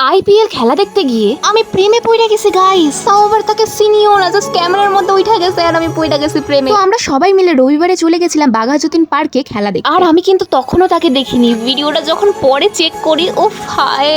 IPL খেলা দেখতে গিয়ে আমি প্রেমে পড়ে গেছি গাইস। তাও আবার তাকে সিনিয়র না, জাস্ট ক্যামেরার মধ্যে উঠে গেছে আর আমি পড়ে গেছি প্রেমে। তো আমরা সবাই মিলে রবিবারে চলে গেছিলাম বাঘাযতীন পার্কে খেলা দেখতে। আর আমি কিন্তু তখনও তাকে দেখিনি, ভিডিওটা যখন পরে চেক করি ও ভাই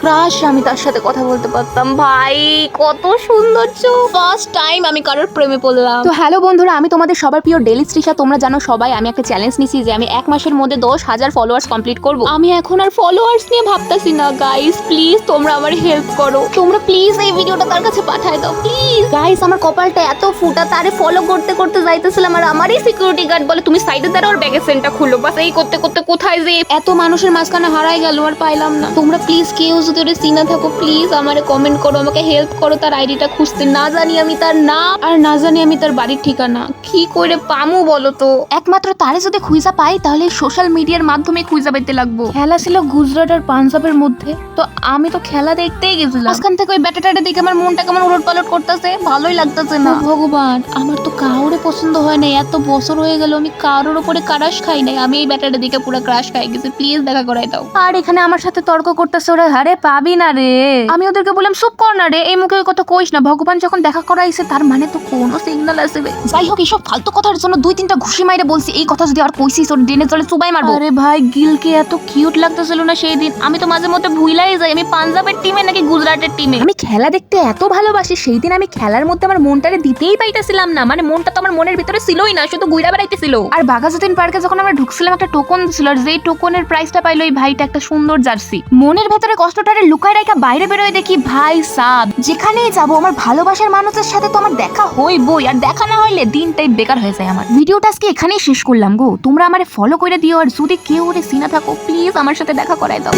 ক্রাশ, আমি তার সাথে কথা বলতে পারতাম। ভাই কত সুন্দর, ফার্স্ট টাইম আমি কারোর প্রেমে পড়লাম। তো হ্যালো বন্ধুরা, আমি তোমাদের সবার প্রিয় ডেলি তৃষা। তোমরা জানো সবাই আমি একটা চ্যালেঞ্জ নিছি যে আমি 1 মাসের মধ্যে 10,000 ফলোয়ার্স কমপ্লিট করব। আমি এখন আর ফলোয়ার্স নিয়ে ভাবতাছি না গাইস, প্লিজ তোমরা আমার হেল্প করো। তোমরা প্লিজ এই ভিডিওটা তার কাছে পাঠায় দাও প্লিজ। গাইস আমার কপালটা এত ফুটা, তারে ফলো করতে করতে যাইতেছিলাম আর আমারই সিকিউরিটি গার্ড বলে তুমি সাইডে দাঁড়াও আর ব্যাগের সেন্টার খুলো। বাস এই করতে করতে কোথায় যে এত মানুষের মাঝখানে হারাই গেল আর পাইলাম না। তোমরা প্লিজ কেউ যদি ওরে চিনা থাকো প্লিজ আমারে কমেন্ট করো, আমাকে হেল্প করো তার আইডিটা খুঁজতে। না জানি আমি তার নাম আর না জানি আমি তার বাড়ির ঠিকানা, কি করে পামু বলো তো? একমাত্র তারে যদি খুঁজা পাই তাহলে সোশ্যাল মিডিয়ার মাধ্যমে খুঁজা পেতে লাগবো। খেলা ছিল গুজরাট আর পাঞ্জাবের মধ্যে, তো আমি তো খেলা দেখতেই গেছিলাম। মাঝখান থেকে ওই ব্যাটাটাটা দেখে আমার মনটা কেমন উলট পালট করতেছে, ভালোই লাগতেছে না। ভগবান, আমার তো কাউরে পছন্দ হয় না, এত বছর হয়ে গেল আমি কারোর উপরে ক্রাশ খাই নাই। আমি এই ব্যাটাটা দেখে পুরো ক্রাশ খাই গেছি, প্লিজ দেখা করাই দাও। আর এখানে আমার সাথে তর্ক করতেছে ওরা, আরে পাবি না রে। আমি ওদেরকে বললাম চুপ কর না রে, এই মুখে ওই কথা কইস না, ভগবান যখন দেখা করাইছে তার মানে তো কোনো সিগন্যাল আছে। যাই হোক, এইসব ফালতু কথার জন্য 2-3টা ঘুষি মাইরে বলছি, এই কথা যদি আর কইছিস ওর ডেনে চলে চুবাই মারবো। আরে ভাই, গিলকে এত কিউট লাগতেছিল না সেই দিন, আমি তো মাঝে মধ্যে ভুলাই যাই আমি পাঞ্জাবের টিমে নাকি গুজরাটের টিমে। আমি খেলা দেখতে এত ভালোবাসি, সেই দিন আমি খেলার মধ্যে আমার মনটারে দিতেই পাইতেছিলাম না, মানে মনটা তো আমার মনের ভিতরে ছিলই না, শুধু ঘুরে বেড়াইতেছিল। আর বাঘাযতীন পার্কে যখন আমরা ঢুকছিলাম একটা টোকন ছিল, আর যেই টোকনের প্রাইসটা পাইলো এই ভাইটা একটা সুন্দর জার্সি। মনের ভেতরে কষ্টটারে লুকায় রাখা বাইরে বেরোয় দেখি ভাই সাব, যেখানেই যাবো আমার ভালোবাসার মানুষের সাথে তো আমার দেখা হইবই, আর দেখা না হইলে দিনটাই বেকার হয়ে যায় আমার। ভিডিওটা আজকে এখানেই শেষ করলাম গো, তোমরা আমারে ফলো করে দিও আর যদি কেউ ওরে চিনা থাকো প্লিজ আমার সাথে দেখা করায় দাও।